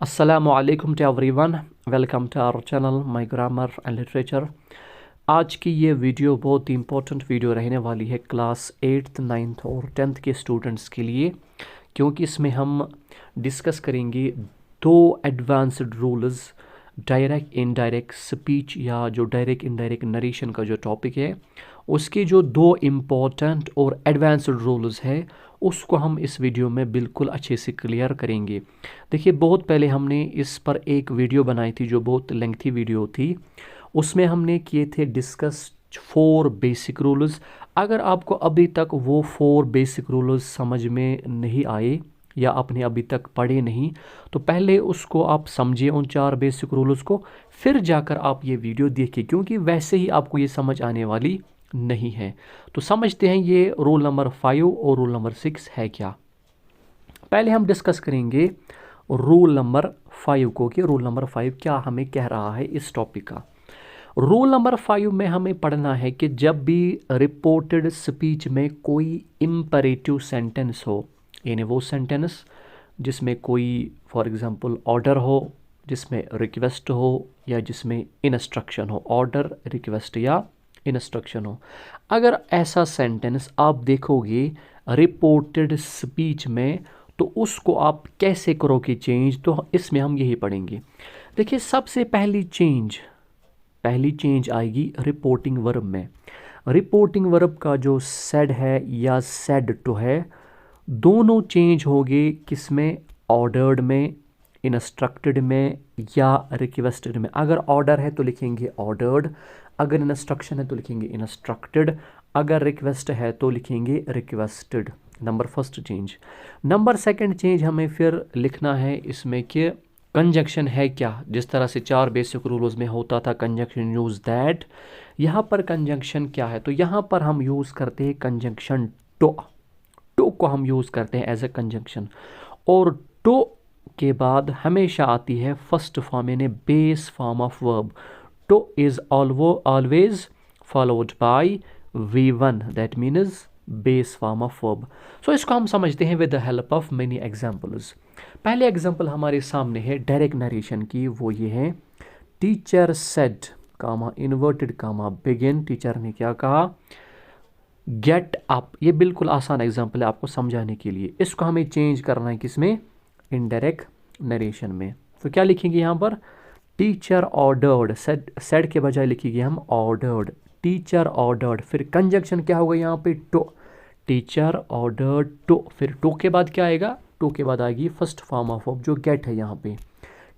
Assalamu alaikum to everyone. Welcome to our channel My Grammar and Literature. आज की ये video बहुत ही important video रहने वाली है क्लास 8th 9th और 10th के स्टूडेंट्स के लिए, क्योंकि इसमें हम डिस्कस करेंगे दो advanced rules direct indirect speech या जो डायरेक्ट इनडायरेक्ट नरेशन का जो टॉपिक है उसके जो दो इम्पॉर्टेंट और एडवांस्ड रूल्स है उसको हम इस वीडियो में बिल्कुल अच्छे से क्लियर करेंगे। देखिए, बहुत पहले हमने इस पर एक वीडियो बनाई थी जो बहुत लेंथी वीडियो थी। उसमें हमने किए थे डिस्कस 4 बेसिक रूल्स। अगर आपको अभी तक वो 4 बेसिक रूल्स समझ में नहीं आए या आपने अभी तक पढ़े नहीं, तो पहले उसको आप समझिए उन 4 बेसिक रूल्स को, फिर जाकर आप ये वीडियो देखिए, क्योंकि वैसे ही आपको ये समझ आने वाली नहीं है। तो समझते हैं ये रूल नंबर 5 और रूल नंबर 6 है क्या। पहले हम डिस्कस करेंगे रूल नंबर 5 को कि रूल नंबर 5 क्या हमें कह रहा है इस टॉपिक का। रूल नंबर 5 में हमें पढ़ना है कि जब भी रिपोर्टेड स्पीच में कोई इम्परेटिव सेंटेंस हो, यानी वो सेंटेंस जिसमें कोई फॉर एग्जांपल ऑर्डर हो, जिसमें रिक्वेस्ट हो या जिसमें इंस्ट्रक्शन हो, ऑर्डर रिक्वेस्ट या इंस्ट्रक्शन हो, अगर ऐसा सेंटेंस आप देखोगे रिपोर्टेड स्पीच में तो उसको आप कैसे करोगे चेंज, तो इसमें हम यही पढ़ेंगे। देखिए, सबसे पहली चेंज आएगी रिपोर्टिंग वर्ब में। रिपोर्टिंग वर्ब का जो सेड है या सेड टू है, दोनों चेंज होंगे किसमें, ऑर्डर्ड में, इंस्ट्रक्टेड में या रिक्वेस्टेड में। अगर ऑर्डर है तो लिखेंगे ऑर्डर्ड, अगर इंस्ट्रक्शन है तो लिखेंगे इंस्ट्रक्टेड, अगर रिक्वेस्ट है तो लिखेंगे requested. Number first change. Number second change हमें फिर लिखना है इसमें कि कंजक्शन है क्या। जिस तरह से 4 बेसिक रूल्स में होता था कंजक्शन यूज दैट, यहाँ पर कंजक्शन क्या है, तो यहाँ पर हम यूज़ करते हैं कंजक्शन टू। टू को हम यूज़ करते हैं एज ए कंजक्शन, और टू के बाद हमेशा आती है फर्स्ट फॉर्म यानी base form of verb. To is always followed by V1, that means base form of verb. So इसको हम समझते हैं with the help of many examples. पहले एग्जाम्पल हमारे सामने है डायरेक्ट नरेशन की, वो ये है teacher said comma inverted comma begin. Teacher ने क्या कहा, गेट अप। ये बिल्कुल आसान एग्जाम्पल है आपको समझाने के लिए। इसको हमें चेंज करना है किसमें, इनडायरेक्ट नरेशन में। तो क्या लिखेंगे यहाँ पर, टीचर ऑर्डर्ड, सेड के बजाय लिखेंगे हम ऑर्डर्ड, टीचर ऑर्डर्ड। फिर कंजक्शन क्या होगा यहाँ पे, टू, टीचर ऑर्डर्ड टू। फिर टू के बाद क्या आएगा, टू के बाद आएगी फर्स्ट फॉर्म ऑफ वर्ब जो गेट है यहाँ पे,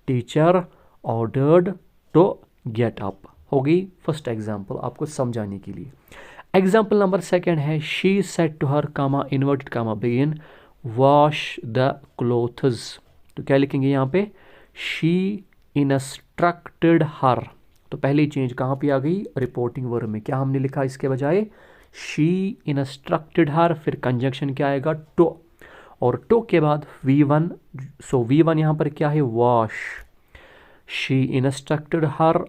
teacher ordered to get up. होगी फर्स्ट एग्जाम्पल आपको समझाने के लिए। एग्जाम्पल नंबर सेकंड है she said to her comma inverted comma begin wash the clothes. तो क्या लिखेंगे यहाँ पे, शी इंस्ट्रक्टेड हर। तो पहली चेंज कहाँ पे आ गई, रिपोर्टिंग वर्ब में। क्या हमने लिखा इसके बजाय, शी इंस्ट्रक्टेड हर। फिर कंजक्शन क्या आएगा, टू, और टू के बाद V1। सो V1 यहाँ पर क्या है, wash. She instructed her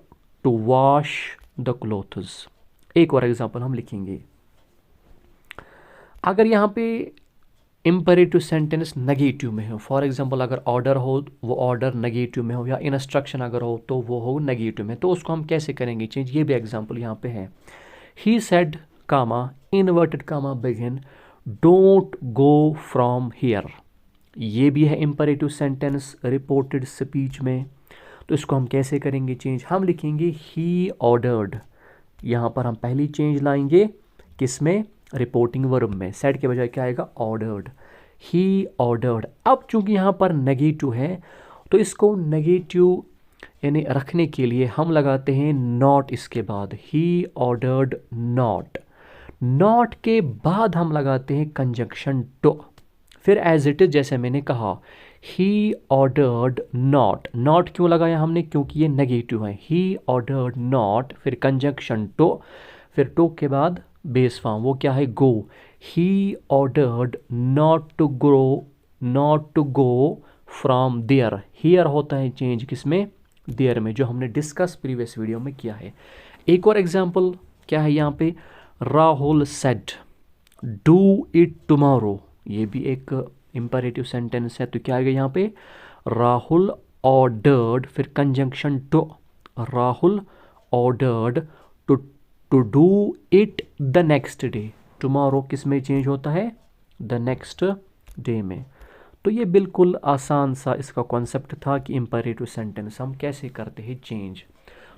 to wash the clothes. एक और एग्जांपल हम लिखेंगे। अगर यहाँ पे इम्परेटिव सेंटेंस नेगेटिव में हो, फॉर एग्जांपल अगर ऑर्डर हो वो ऑर्डर नेगेटिव में हो, या इंस्ट्रक्शन अगर हो तो वो हो नेगेटिव में, तो उसको हम कैसे करेंगे चेंज, ये भी एग्जांपल यहाँ पे है। He said comma inverted comma begin don't go from here. ये भी है इम्परेटिव सेंटेंस रिपोर्टेड स्पीच में, तो इसको हम कैसे करेंगे चेंज, हम लिखेंगे ही ऑर्डर्ड। यहाँ पर हम पहली चेंज लाएंगे किसमें, रिपोर्टिंग वर्ब में। सेड के बजाय क्या आएगा, ऑर्डर्ड, ही ऑर्डर्ड। अब चूंकि यहाँ पर नेगेटिव है तो इसको नेगेटिव यानी रखने के लिए हम लगाते हैं नॉट इसके बाद, ही ऑर्डर्ड नॉट। नॉट के बाद हम लगाते हैं कंजक्शन टू। फिर एज इट इज जैसे मैंने कहा, ही ऑर्डर्ड नॉट। नॉट क्यों लगाया हमने, क्योंकि ये नेगेटिव है। ही ऑर्डर्ड नॉट, फिर कंजक्शन टू, फिर टू के बाद बेस फॉर्म, वो क्या है, go. He ordered not to go from there. Here होता है चेंज किसमें, देयर में, जो हमने डिस्कस प्रीवियस वीडियो में किया है। एक और एग्जांपल क्या है यहाँ पे, Rahul said do it tomorrow. ये भी एक इम्परेटिव सेंटेंस है, तो क्या आएगा यहाँ पे, राहुल ऑर्डर्ड, फिर conjunction to, Rahul ordered to to do it the next day. Tomorrow किस में चेंज होता है? द नेक्स्ट डे में। तो ये बिल्कुल आसान सा इसका कॉन्सेप्ट था कि इम्परेटिव सेंटेंस हम कैसे करते हैं चेंज।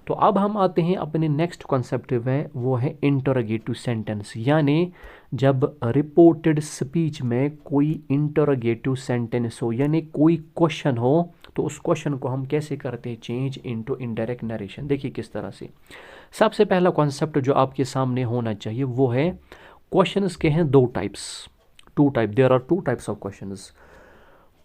तो अब हम आते हैं अपने नेक्स्ट कॉन्सेप्ट में, वो है इंटरोगेटिव सेंटेंस। यानी जब रिपोर्टेड स्पीच में कोई इंटरोगेटिव सेंटेंस हो, यानी कोई क्वेश्चन हो, तो उस क्वेश्चन को हम कैसे करते हैं चेंज इनटू इनडायरेक्ट नरेशन। देखिए किस तरह से। सबसे पहला कॉन्सेप्ट जो आपके सामने होना चाहिए वो है, क्वेश्चंस के हैं दो types, two type, there are two types of questions.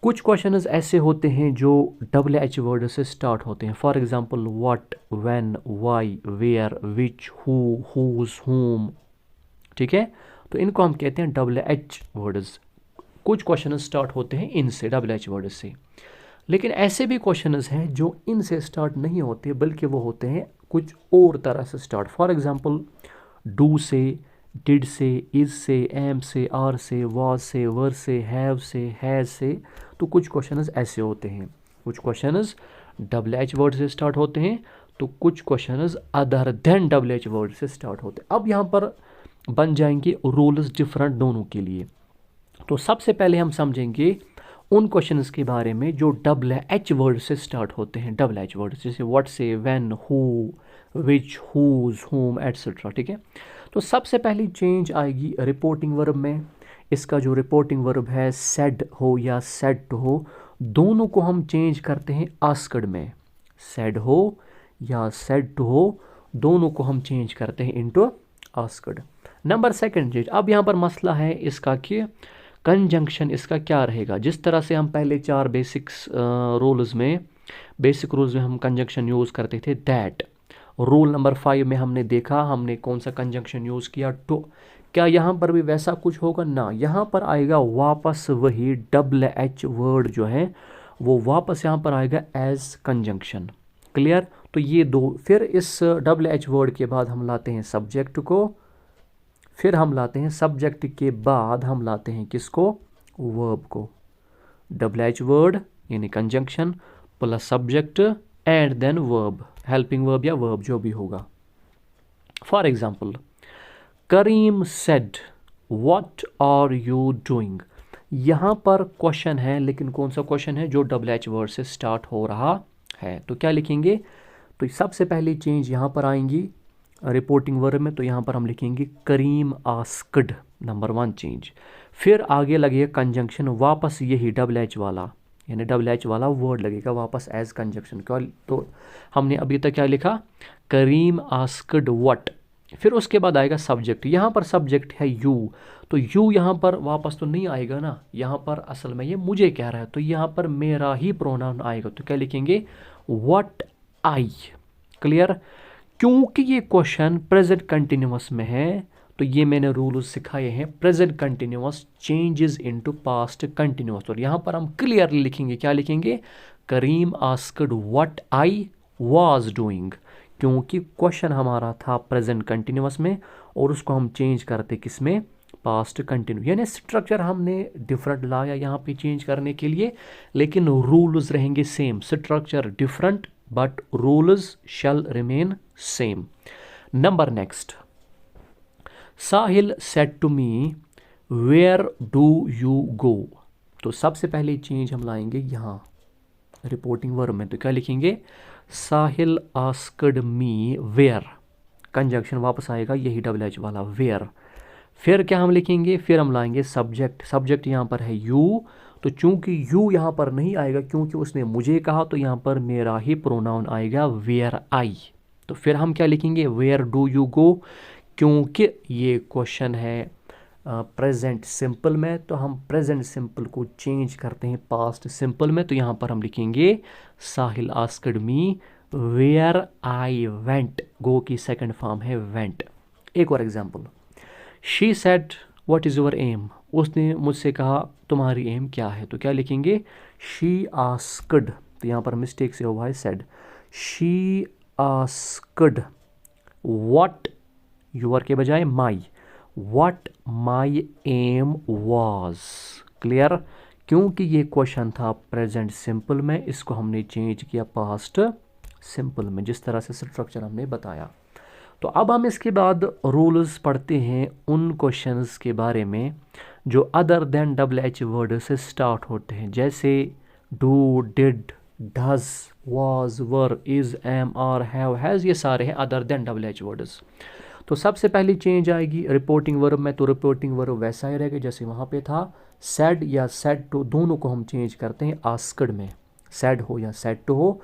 कुछ क्वेश्चंस ऐसे होते हैं जो WH वर्ड से स्टार्ट होते हैं। For example what, when, why, where, which, who, whose, whom. ठीक है, तो इनको हम कहते हैं WH वर्ड्स। कुछ क्वेश्चन स्टार्ट होते हैं इनसे, WH वर्ड से। लेकिन ऐसे भी क्वेश्चंस हैं जो इनसे स्टार्ट नहीं होते, बल्कि वो होते हैं कुछ और तरह से स्टार्ट। फॉर एग्जांपल डू से, डिड से, इज से, एम से, आर से, वाज से, वर से, हैव से, हैज से। तो कुछ क्वेश्चंस ऐसे होते हैं। कुछ क्वेश्चंस WH वर्ड से स्टार्ट होते हैं, तो कुछ questions other than WH word से स्टार्ट होते हैं। अब यहाँ पर बन जाएंगे रूल्स डिफरेंट दोनों के लिए। तो सबसे पहले हम समझेंगे उन क्वेश्चंस के बारे में जो WH वर्ड से स्टार्ट होते हैं। WH वर्ड जैसे व्हाट से, व्हेन, हु, विच, हुज, हुम एटसेट्रा। ठीक है, तो सबसे पहली चेंज आएगी रिपोर्टिंग वर्ब में। इसका जो रिपोर्टिंग वर्ब है, सेड हो या सेड हो, दोनों को हम चेंज करते हैं आस्क्ड में। सेड हो या सेड हो, दोनों को हम चेंज करते हैं इनटू आस्क्ड। नंबर सेकंड चीज, अब यहाँ पर मसला है इसका कि कंजंक्शन इसका क्या रहेगा। जिस तरह से हम पहले चार बेसिक रूल्स में हम कंजंक्शन यूज़ करते थे, दैट। रूल नंबर 5 में हमने देखा हमने कौन सा कंजंक्शन यूज़ किया, टू। क्या यहाँ पर भी वैसा कुछ होगा? ना, यहाँ पर आएगा वापस वही WH वर्ड जो है वो वापस यहाँ पर आएगा एज कंजंक्शन। क्लियर? तो ये दो, फिर इस WH वर्ड के बाद हम लाते हैं सब्जेक्ट को, फिर हम लाते हैं सब्जेक्ट के बाद हम लाते हैं किसको? वर्ब को। WH वर्ड यानी conjunction plus subject and then verb, helping verb या वर्ब जो भी होगा। For example Karim said what are you doing. यहाँ पर क्वेश्चन है, लेकिन कौन सा क्वेश्चन है? जो WH वर्ड से स्टार्ट हो रहा है। तो क्या लिखेंगे? तो सबसे पहली चेंज यहाँ पर आएंगी रिपोर्टिंग वर्ब में, तो यहाँ पर हम लिखेंगे करीम आस्क्ड, नंबर 1 चेंज। फिर आगे लगेगा कंजंक्शन, वापस यही WH वाला, यानी WH वाला वर्ड लगेगा वापस एज कंजंक्शन। तो हमने अभी तक क्या लिखा? करीम आस्क्ड व्हाट। फिर उसके बाद आएगा सब्जेक्ट, यहाँ पर सब्जेक्ट है यू, तो यू यहाँ पर वापस तो नहीं आएगा ना, यहाँ पर असल में ये मुझे कह रहा है, तो यहाँ पर मेरा ही प्रोनाउन आएगा। तो क्या लिखेंगे? What I. क्लियर? क्योंकि ये क्वेश्चन प्रेजेंट कंटिन्यूअस में है, तो ये मैंने रूल सिखाए हैं, present continuous changes into past continuous. और यहाँ पर हम क्लियरली लिखेंगे, क्या लिखेंगे? Karim asked what I was doing, क्योंकि क्वेश्चन हमारा था प्रेजेंट कंटिन्यूअस में और उसको हम चेंज करते किस में? Past continue. यानी स्ट्रक्चर हमने डिफरेंट लाया यहाँ पे चेंज करने के लिए, लेकिन रूल्स रहेंगे same. Structure different but rules shall remain same. Number next, Sahil said to me where do you go. तो सबसे पहले चेंज हम लाएंगे यहाँ रिपोर्टिंग वर्ब में, तो क्या लिखेंगे? Sahil asked me where, conjunction वापस आएगा यही WH वाला वेयर। फिर क्या हम लिखेंगे? फिर हम लाएंगे सब्जेक्ट, सब्जेक्ट यहाँ पर है यू, तो चूंकि यू यहाँ पर नहीं आएगा क्योंकि उसने मुझे कहा, तो यहाँ पर मेरा ही प्रोनाउन आएगा वेयर आई। तो फिर हम क्या लिखेंगे? वेयर डू यू गो, क्योंकि ये क्वेश्चन है प्रेजेंट सिंपल में, तो हम प्रेजेंट सिंपल को चेंज करते हैं पास्ट सिंपल में, तो यहाँ पर हम लिखेंगे Sahil asked me where I went. Go की सेकंड फॉर्म है वेंट। एक और example, she said what is your aim. उसने मुझसे कहा तुम्हारी एम क्या है, तो क्या लिखेंगे? शी आस्क्ड, तो यहाँ पर मिस्टेक से हुआ है said. She asked what, your के बजाय my, what my aim was. Clear? क्योंकि ये क्वेश्चन था प्रेजेंट सिंपल में, इसको हमने चेंज किया पास्ट सिंपल में, जिस तरह से स्ट्रक्चर हमने बताया। तो अब हम इसके बाद रूल्स पढ़ते हैं उन क्वेश्चंस के बारे में जो other than double H word से स्टार्ट होते हैं, जैसे do, did, does, was, were, is, am, are, have, has, ये सारे हैं other than double H words. तो सबसे पहली चेंज आएगी रिपोर्टिंग वर्ब में, तो रिपोर्टिंग वर्ब वैसा ही रहेगा जैसे वहाँ पे था। सेड या सेड टू दोनों को हम चेंज करते हैं आस्क्ड में, सेड हो या सेड टू हो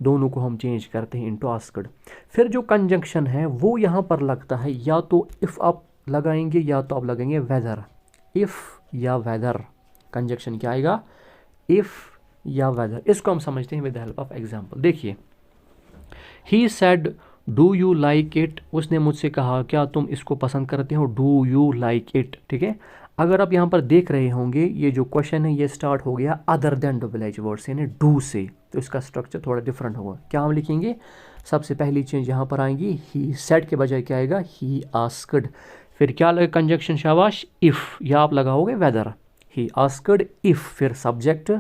दोनों को हम चेंज करते हैं इनटू आस्क्ड। फिर जो कंजंक्शन है वो यहाँ पर लगता है, या तो इफ़ आप लगाएंगे या तो आप लगाएंगे वेदर, इफ़ या वेदर। कंजंक्शन क्या आएगा, इफ़ या वेदर। इसको हम समझते हैं with the help of example. देखिए, he said do you like it, उसने मुझसे कहा क्या तुम इसको पसंद करते हो, डू यू लाइक इट। ठीक है, अगर आप यहाँ पर देख रहे होंगे ये जो क्वेश्चन है ये स्टार्ट हो गया other than double H word से, यानी डू से, तो इसका स्ट्रक्चर थोड़ा डिफरेंट होगा। क्या हम लिखेंगे, सबसे पहली चेंज यहाँ पर आएंगी, ही सेड के बजाय क्या आएगा, ही आस्क्ड। फिर क्या लगे कंजक्शन, शाबाश, इफ़, या आप लगाओगे वेदर, ही आस्क्ड इफ़। फिर सब्जेक्ट,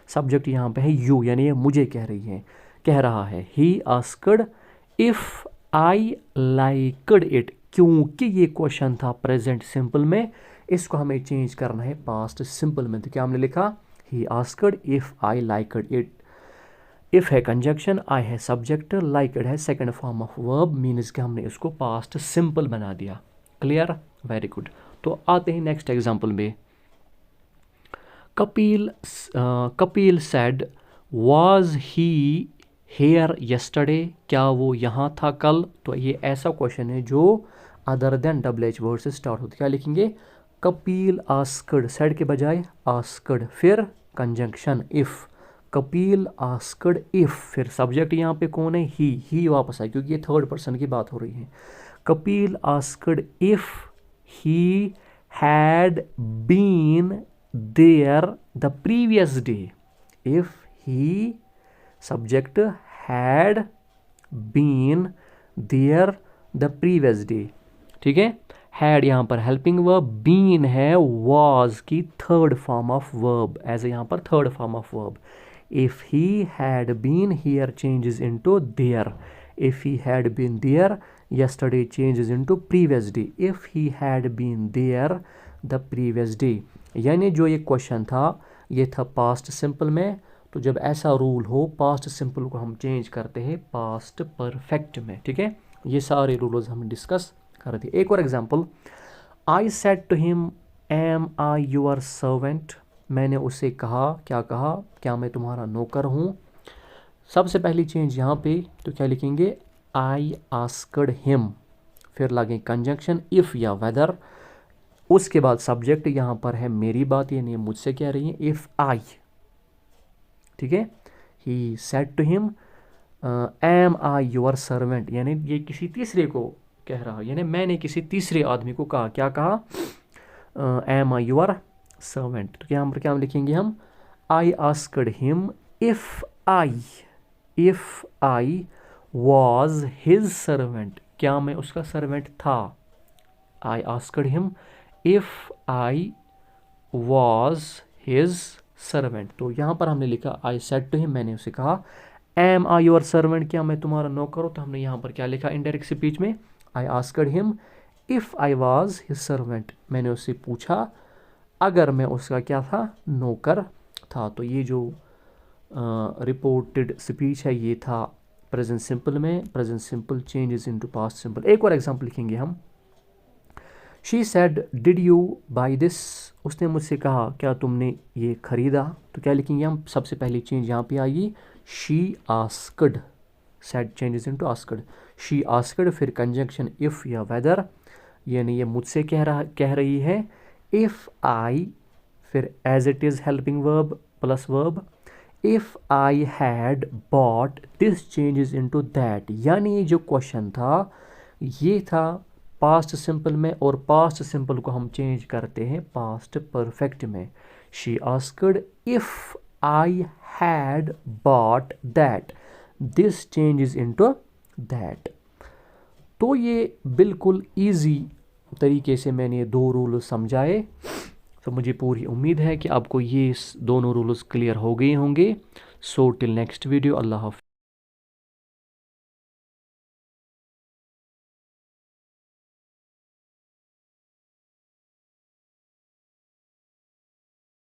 सब्जेक्ट यहाँ पे है यू, यानी ये मुझे कह रही है, कह रहा है। ही asked if I liked it, क्योंकि ये क्वेश्चन था प्रेजेंट सिंपल में, इसको हमें चेंज करना है पास्ट सिंपल में। तो क्या हमने लिखा, he asked if I liked it. If है कंजक्शन, आई है सब्जेक्ट, लाइक्ड है second form of verb, means कि हमने इसको पास्ट सिंपल बना दिया। Clear, very good. तो आते हैं नेक्स्ट एग्जाम्पल में। Kapil said was he here yesterday, क्या वो यहाँ था कल। तो ये ऐसा क्वेश्चन है जो other than double H word से स्टार्ट होता है। क्या लिखेंगे, कपिल आस्क्ड, सेड के बजाय आस्क्ड, फिर conjunction if, Kapil asked if, फिर सब्जेक्ट यहाँ पे कौन है, ही वापस आए क्योंकि ये थर्ड पर्सन की बात हो रही है। Kapil asked if he had been there the previous day, if he subject had been there the previous day. ठीक है, हैड यहाँ पर हेल्पिंग वर्ब, बीन है वाज की third form of verb, as यहाँ पर third form of verb. If he had been, here changes into there, if he had been there, yesterday changes into previous day, if he had been there the previous day। यानी जो ये question था ये था past simple में, तो जब ऐसा रूल हो पास्ट सिंपल को हम चेंज करते हैं पास्ट परफेक्ट में। ठीक है, ये सारे रूल्स हम डिस्कस कर दिए। एक और example, I said to him am I your servant, मैंने उससे कहा, क्या कहा, क्या मैं तुम्हारा नौकर हूँ। सबसे पहली चेंज यहाँ पे तो क्या लिखेंगे, आई आस्क्ड हिम, फिर लगे कंजंक्शन इफ़ या वेदर, उसके बाद सब्जेक्ट यहाँ पर है मेरी बात, यानी मुझसे कह रही है, इफ़ आई। ठीक है, he said to him am I your servant, यानी ये किसी तीसरे को कह रहा, यानी मैंने किसी तीसरे आदमी को कहा, क्या कहा, एम आई योर सर्वेंट। तो यहाँ पर क्या लिखेंगे हम, I asked him if I was his servant, क्या मैं उसका सर्वेंट था। I asked him if I was his servant, तो यहाँ पर हमने लिखा आई सेड टू हिम, मैंने उसे कहा, एम आई योर सर्वेंट, क्या मैं तुम्हारा नौकर हूँ, तो हमने यहाँ पर क्या लिखा इनडायरेक्ट स्पीच में, I asked him if I was his servant, मैंने उससे पूछा अगर मैं उसका क्या था, नौकर था। तो ये जो रिपोर्टेड स्पीच है ये था प्रेजेंट सिंपल में, present simple changes into past simple. एक और एग्जांपल लिखेंगे हम, she said did you by this, उसने मुझसे कहा क्या तुमने ये खरीदा। तो क्या लिखेंगे हम, सबसे पहली चेंज यहाँ पे आएगी, she asked, said changes into asked, she asked, फिर कंजंक्शन इफ़ या वेदर, यानी ये मुझसे कह रही है, इफ़ आई, फिर as it is helping verb plus verb, if I had bought this changes into that, यानी ये जो क्वेश्चन था ये था पास्ट सिंपल में, और पास्ट सिंपल को हम चेंज करते हैं पास्ट परफेक्ट में। She asked if I had bought that, this changes into that. तो ये बिल्कुल ईजी तरीके से मैंने ये दो रूल समझाए। तो मुझे पूरी उम्मीद है कि आपको ये दोनों रूल्स क्लियर हो गए होंगे। सो टिल नेक्स्ट वीडियो, अल्लाह हाफ़िज़।